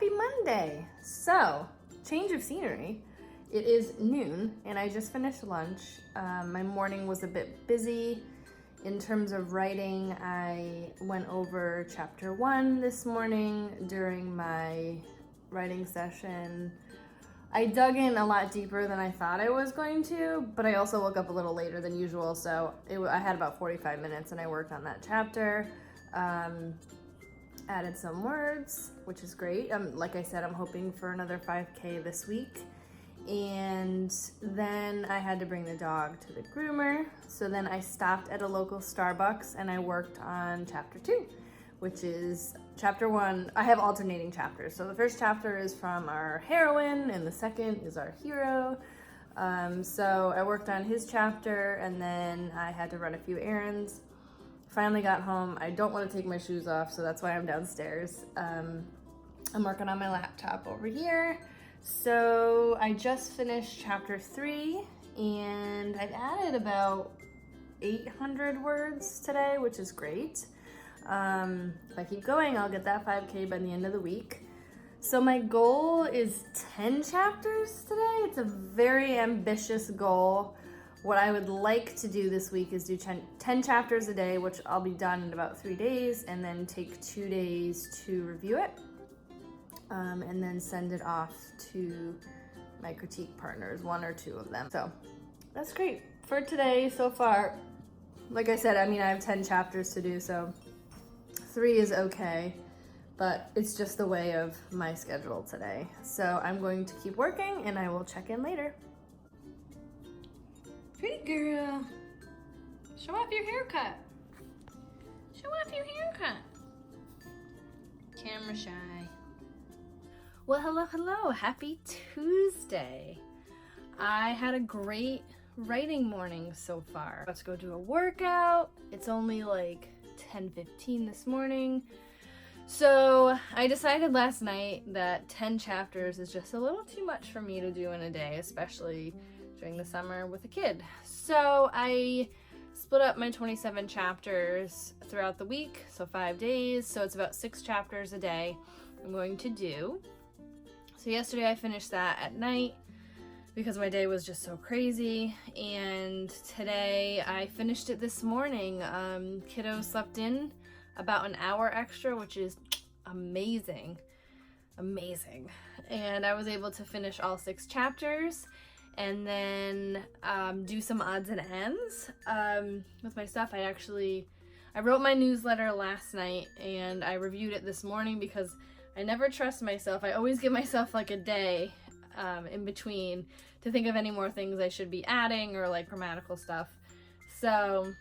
Happy Monday! So, change of scenery. It is noon and I just finished lunch. My morning was a bit busy in terms of writing. I went over chapter 1 this morning during my writing session. I dug in a lot deeper than I thought I was going to, but I also woke up a little later than usual, so I had about 45 minutes and I worked on that chapter. Added some words, which is great. Like I said, I'm hoping for another 5K this week. And then I had to bring the dog to the groomer. So then I stopped at a local Starbucks and I worked on chapter 2, which is chapter 1. I have alternating chapters. So the first chapter is from our heroine and the second is our hero. So I worked on his chapter and then I had to run a few errands. Finally got home. I don't want to take my shoes off, so that's why I'm downstairs. I'm working on my laptop over here. So I just finished chapter 3 and I've added about 800 words today, which is great. If I keep going, I'll get that 5K by the end of the week. So my goal is 10 chapters today. It's a very ambitious goal. What I would like to do this week is do 10 chapters a day, which I'll be done in about 3 days, and then take 2 days to review it, and then send it off to my critique partners, 1 or 2 of them. So that's great for today so far. Like I said, I have 10 chapters to do, so 3 is okay, but it's just the way of my schedule today. So I'm going to keep working and I will check in later. Pretty girl. Show off your haircut. Show off your haircut. Camera shy. Well, hello. Happy Tuesday. I had a great writing morning so far. Let's go do a workout. It's only like 10:15 this morning. So I decided last night that 10 chapters is just a little too much for me to do in a day, especially during the summer with a kid. So I split up my 27 chapters throughout the week, so 5 days. So it's about 6 chapters a day I'm going to do. So yesterday I finished that at night because my day was just so crazy. And today I finished it this morning. Kiddo slept in about an hour extra, which is amazing. And I was able to finish all 6 chapters and then do some odds and ends with my stuff. I wrote my newsletter last night and I reviewed it this morning because I never trust myself. I always give myself like a day in between to think of any more things I should be adding or like grammatical stuff. So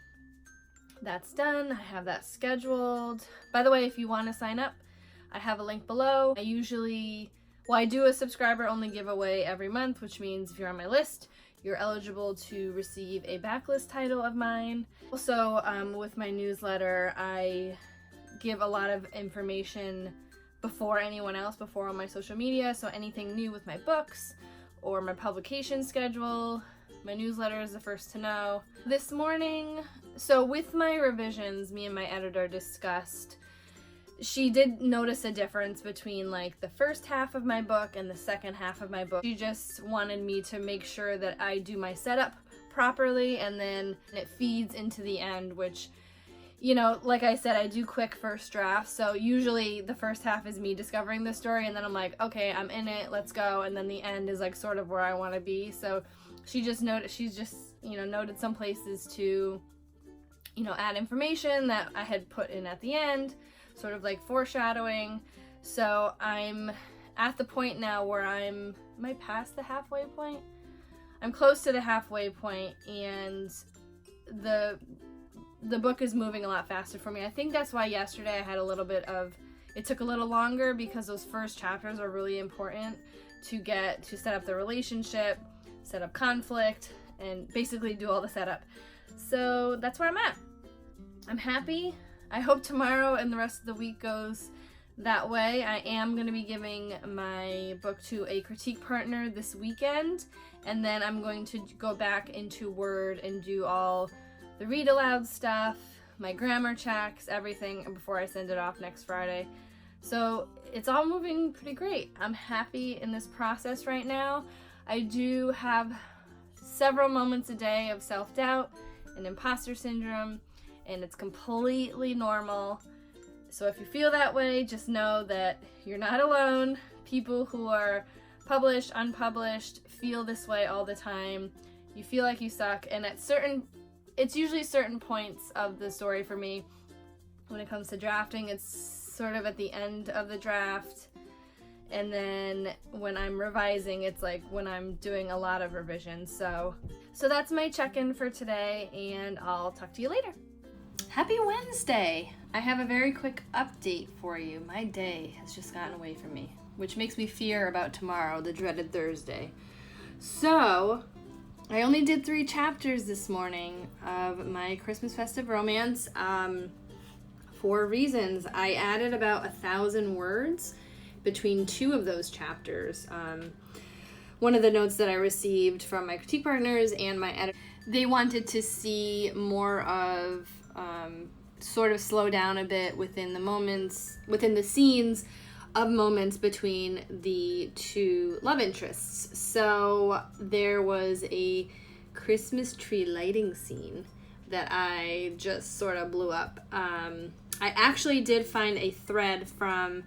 that's done. I have that scheduled. By the way, if you want to sign up, I have a link below. I do a subscriber only giveaway every month, which means if you're on my list, you're eligible to receive a backlist title of mine. Also, with my newsletter, I give a lot of information before anyone else, before on my social media. So anything new with my books or my publication schedule, my newsletter is the first to know. This morning, so with my revisions, me and my editor discussed, she did notice a difference between like the first half of my book and the second half of my book. She just wanted me to make sure that I do my setup properly and then it feeds into the end, which, like I said, I do quick first drafts. So usually the first half is me discovering the story and then I'm like, okay, I'm in it, let's go. And then the end is like sort of where I want to be. So she's just noted some places to, add information that I had put in at the end, sort of like foreshadowing. So I'm at the point now where am I past the halfway point? I'm close to the halfway point and the book is moving a lot faster for me. I think that's why yesterday I had it took a little longer because those first chapters are really important to set up the relationship, set up conflict, and basically do all the setup. So that's where I'm at. I'm happy. I hope tomorrow and the rest of the week goes that way. I am going to be giving my book to a critique partner this weekend, and then I'm going to go back into Word and do all the read aloud stuff, my grammar checks, everything before I send it off next Friday. So it's all moving pretty great. I'm happy in this process right now. I do have several moments a day of self-doubt and imposter syndrome, and it's completely normal. So if you feel that way, just know that you're not alone. People who are published, unpublished, feel this way all the time. You feel like you suck, and it's usually certain points of the story for me. When it comes to drafting, it's sort of at the end of the draft, and then when I'm revising, it's like when I'm doing a lot of revisions. So that's my check-in for today, and I'll talk to you later. Happy Wednesday! I have a very quick update for you. My day has just gotten away from me, which makes me fear about tomorrow, the dreaded Thursday. So I only did 3 chapters this morning of my Christmas festive romance. For reasons. I added about 1,000 words between 2 of those chapters. One of the notes that I received from my critique partners and my editor, they wanted to see more of sort of slow down a bit within the scenes of moments between the 2 love interests. So there was a Christmas tree lighting scene that I just sort of blew up. I actually did find a thread from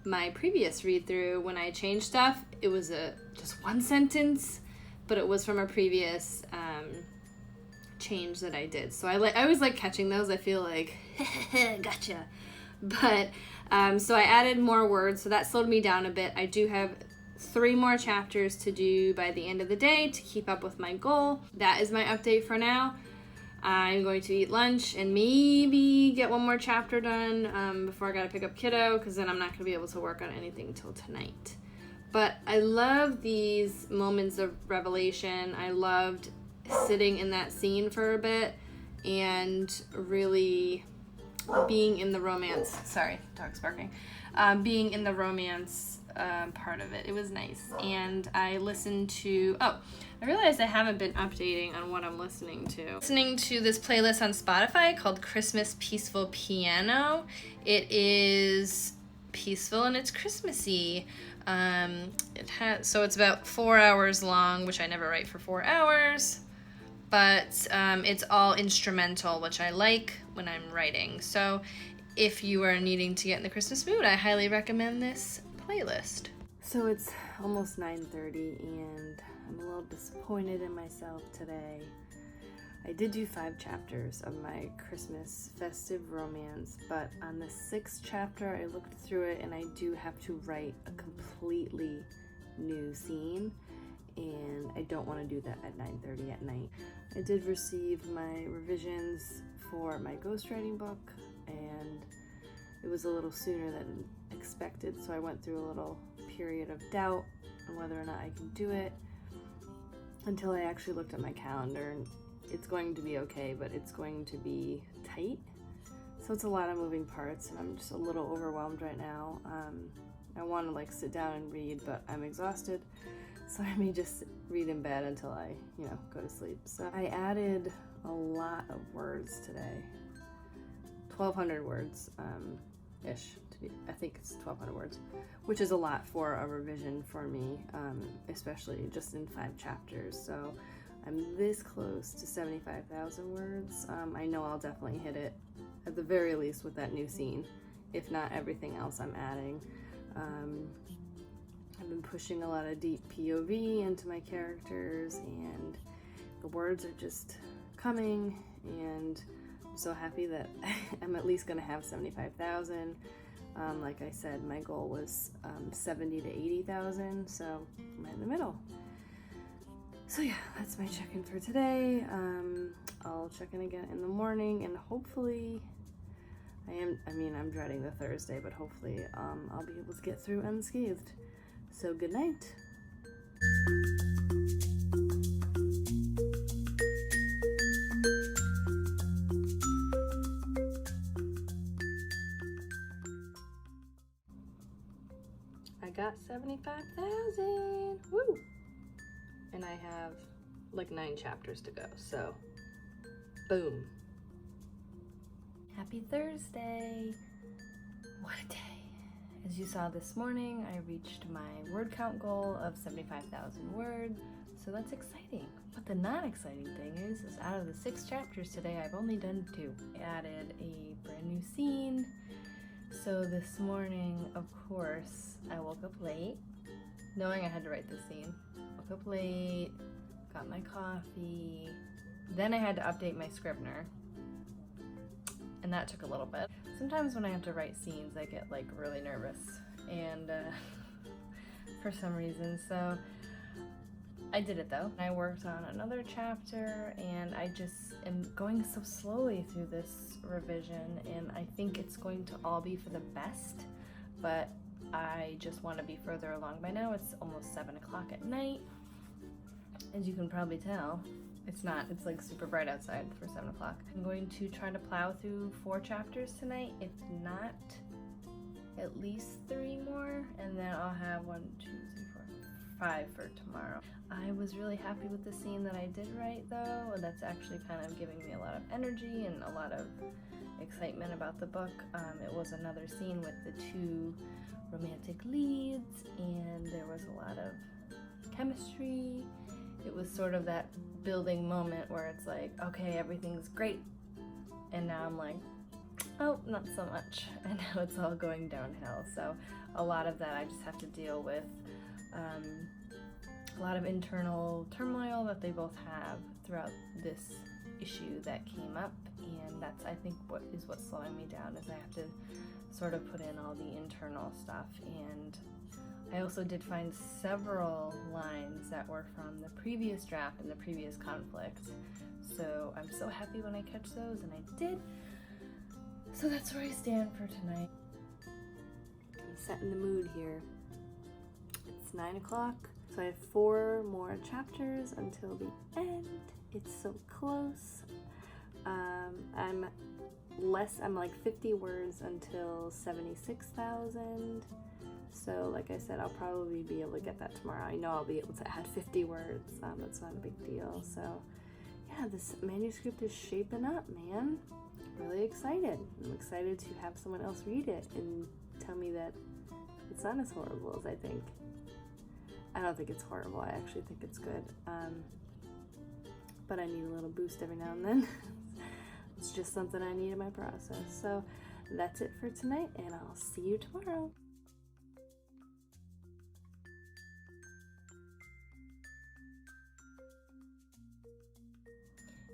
my previous read-through when I changed stuff. It was just 1 sentence, but it was from a previous change that I did. So I always like catching those. I feel like, gotcha. But, so I added more words, so that slowed me down a bit. I do have 3 more chapters to do by the end of the day to keep up with my goal. That is my update for now. I'm going to eat lunch and maybe get 1 more chapter done before I gotta pick up kiddo, because then I'm not gonna be able to work on anything till tonight. But I love these moments of revelation. I loved sitting in that scene for a bit and really being in the romance. Sorry, dog's barking. Being in the romance part of it. It was nice. And I listened to, I realized I haven't been updating on what I'm listening to. Listening to this playlist on Spotify called Christmas Peaceful Piano. It is peaceful and it's Christmassy. So it's about 4 hours long, which I never write for 4 hours, but it's all instrumental, which I like when I'm writing. So if you are needing to get in the Christmas mood, I highly recommend this playlist. So it's almost 9:30 and I'm a little disappointed in myself today. I did do 5 chapters of my Christmas festive romance, but on the 6th chapter I looked through it and I do have to write a completely new scene, and I don't want to do that at 9:30 at night. I did receive my revisions for my ghostwriting book, and it was a little sooner than expected, so I went through a little period of doubt on whether or not I can do it until I actually looked at my calendar, and it's going to be okay, but it's going to be tight. So it's a lot of moving parts, and I'm just a little overwhelmed right now. I want to sit down and read, but I'm exhausted, so I may just read in bed until I, go to sleep. So I added a lot of words today. 1,200 words, ish. I think it's 1,200 words, which is a lot for a revision for me, especially just in 5 chapters. So I'm this close to 75,000 words. I know I'll definitely hit it at the very least with that new scene, if not everything else I'm adding. I've been pushing a lot of deep POV into my characters, and the words are just coming, and I'm so happy that I'm at least gonna have 75,000. Like I said, my goal was 70 to 80,000, so I'm right in the middle. So yeah, that's my check-in for today. I'll check in again in the morning, and hopefully I'm dreading the Thursday, but hopefully I'll be able to get through unscathed. So good night. I got 75,000. Woo! And I have 9 chapters to go, so boom. Happy Thursday. What a day. As you saw this morning, I reached my word count goal of 75,000 words, so that's exciting. But the not exciting thing is out of the 6 chapters today, I've only done 2. I added a brand new scene. So this morning, of course, I woke up late, knowing I had to write this scene. Woke up late, got my coffee, then I had to update my Scrivener, and that took a little bit. Sometimes when I have to write scenes, I get like really nervous, and for some reason, so I did it though. I worked on another chapter, and I just am going so slowly through this revision, and I think it's going to all be for the best, but I just want to be further along by now. It's almost 7 o'clock at night. As you can probably tell, it's like super bright outside for 7 o'clock. I'm going to try to plow through 4 chapters tonight, if not at least 3 more, and then I'll have 1, 2, 3, 4, 5 for tomorrow. I was really happy with the scene that I did write though. That's actually kind of giving me a lot of energy and a lot of excitement about the book. It was another scene with the 2 romantic leads, and there was a lot of chemistry. It was sort of that building moment where it's like, okay, everything's great, and now I'm like, oh, not so much, and now it's all going downhill. So a lot of that I just have to deal with, a lot of internal turmoil that they both have throughout this issue that came up, and that's, I think, what's slowing me down, is I have to sort of put in all the internal stuff. And I also did find several lines that were from the previous draft and the previous conflict, so I'm so happy when I catch those, and I did. So that's where I stand for tonight. I'm setting the mood here. It's 9 o'clock, so I have 4 more chapters until the end. It's so close. I'm like 50 words until 76,000. So like I said, I'll probably be able to get that tomorrow. I know I'll be able to add 50 words. That's not a big deal. So yeah, this manuscript is shaping up, man. Really excited. I'm excited to have someone else read it and tell me that it's not as horrible as I think. I don't think it's horrible. I actually think it's good. But I need a little boost every now and then. It's just something I need in my process. So that's it for tonight, and I'll see you tomorrow.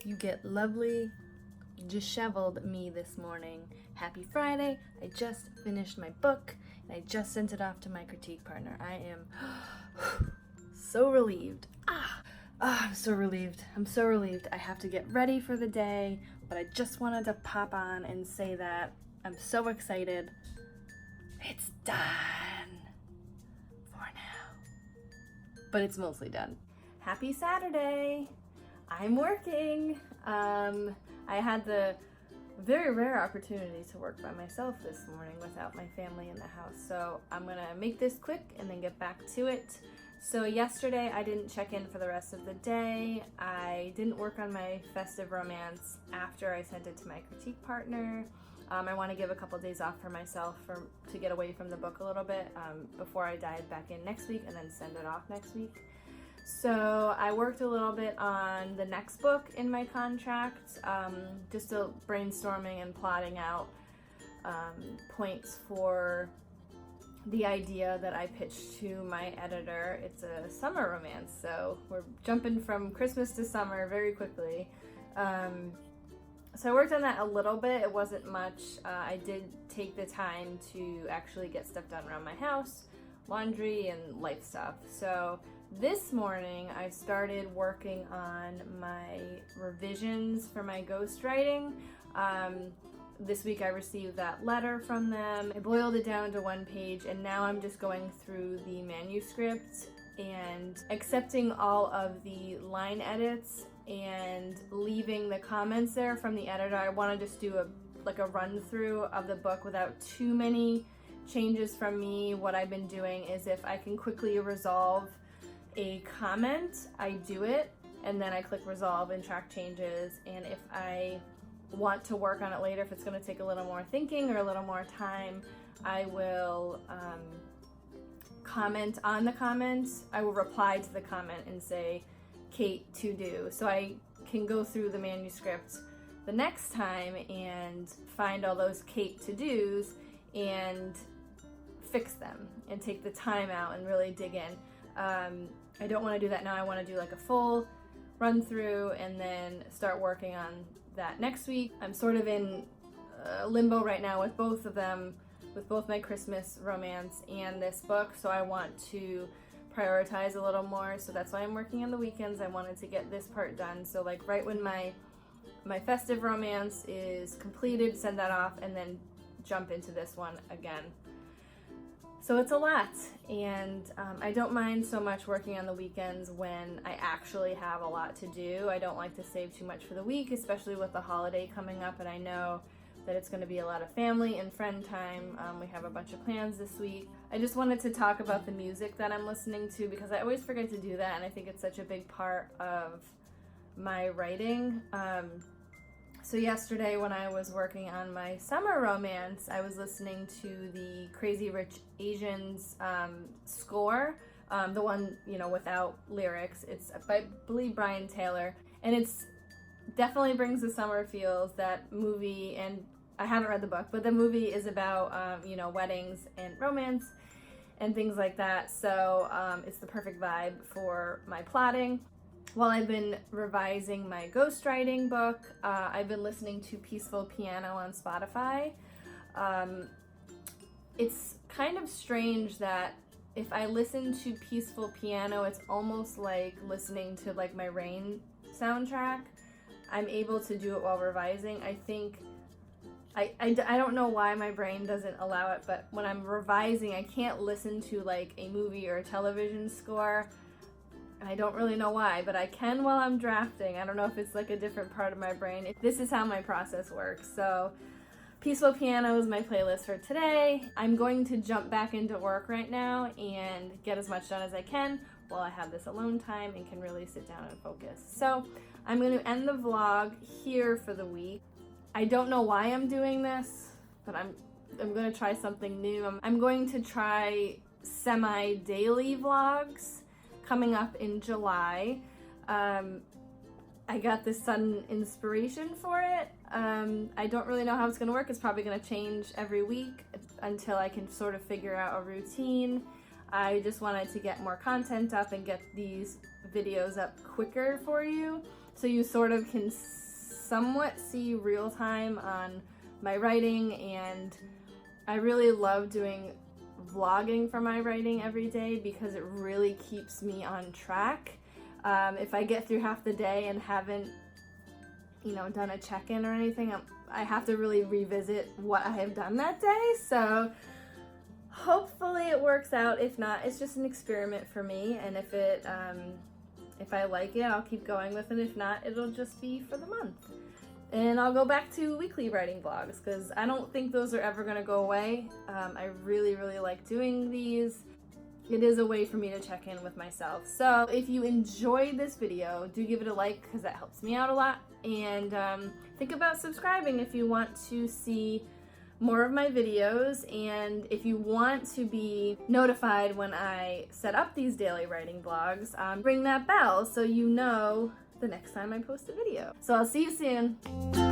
You get lovely, disheveled me this morning. Happy Friday. I just finished my book, and I just sent it off to my critique partner. I am so relieved. I'm so relieved. I'm so relieved. I have to get ready for the day, but I just wanted to pop on and say that I'm so excited. It's done for now, but it's mostly done. Happy Saturday. I'm working. I had the very rare opportunity to work by myself this morning without my family in the house, so I'm gonna make this quick and then get back to it. So yesterday I didn't check in for the rest of the day. I didn't work on my festive romance after I sent it to my critique partner. I want to give a couple days off for myself to get away from the book a little bit before I dive back in next week and then send it off next week. So I worked a little bit on the next book in my contract, just brainstorming and plotting out points for the idea that I pitched to my editor. It's a summer romance, so we're jumping from Christmas to summer very quickly. So I worked on that a little bit. It wasn't much. I did take the time to actually get stuff done around my house, laundry and life stuff. So this morning I started working on my revisions for my ghostwriting. This week I received that letter from them. I boiled it down to 1 page, and now I'm just going through the manuscript and accepting all of the line edits and leaving the comments there from the editor. I want to just do a run through of the book without too many changes from me. What I've been doing is if I can quickly resolve a comment, I do it, and then I click resolve and track changes. And if I want to work on it later, if it's going to take a little more thinking or a little more time, I will comment on the comments. I will reply to the comment and say, Kate, to do. So I can go through the manuscript the next time and find all those Kate to-dos and fix them and take the time out and really dig in. I don't want to do that now. I want to do like a full run through and then start working on that next week. I'm sort of in limbo right now with both of them, with both my Christmas romance and this book, so I want to prioritize a little more, so that's why I'm working on the weekends. I wanted to get this part done, so like right when my festive romance is completed, send that off, and then jump into this one again. So it's a lot, and I don't mind so much working on the weekends when I actually have a lot to do. I don't like to save too much for the week, especially with the holiday coming up, and I know that it's going to be a lot of family and friend time. We have a bunch of plans this week. I just wanted to talk about the music that I'm listening to because I always forget to do that, and I think it's such a big part of my writing. So yesterday when I was working on my summer romance, I was listening to the Crazy Rich Asians score, the one, you know, without lyrics. It's by, I believe, Brian Taylor, and it's definitely brings the summer feels. That movie, and I haven't read the book, but the movie is about, you know, weddings and romance and things like that. So it's the perfect vibe for my plotting. While I've been revising my ghostwriting book, I've been listening to Peaceful Piano on Spotify. It's kind of strange that if I listen to Peaceful Piano, it's almost like listening to like my Rain soundtrack. I'm able to do it while revising. I think, I don't know why my brain doesn't allow it, but when I'm revising, I can't listen to like a movie or a television score. I don't really know why, but I can while I'm drafting. I don't know if it's like a different part of my brain. This is how my process works. So Peaceful Piano is my playlist for today. I'm going to jump back into work right now and get as much done as I can while I have this alone time and can really sit down and focus. So I'm going to end the vlog here for the week. I don't know why I'm doing this, but I'm going to try something new. I'm going to try semi-daily vlogs coming up in July. I got this sudden inspiration for it. I don't really know how it's going to work. It's probably going to change every week until I can sort of figure out a routine. I just wanted to get more content up and get these videos up quicker for you, so you sort of can somewhat see real time on my writing. And I really love doing vlogging for my writing every day because it really keeps me on track. If I get through half the day and haven't, you know, done a check-in or anything, I have to really revisit what I have done that day. So hopefully it works out. If not, it's just an experiment for me, and if I like it, I'll keep going with it. If not, it'll just be for the month. And I'll go back to weekly writing vlogs because I don't think those are ever going to go away. I really, really like doing these. It is a way for me to check in with myself. So if you enjoyed this video, do give it a like because that helps me out a lot. And think about subscribing if you want to see more of my videos, and if you want to be notified when I set up these daily writing vlogs, ring that bell so you know the next time I post a video. So I'll see you soon.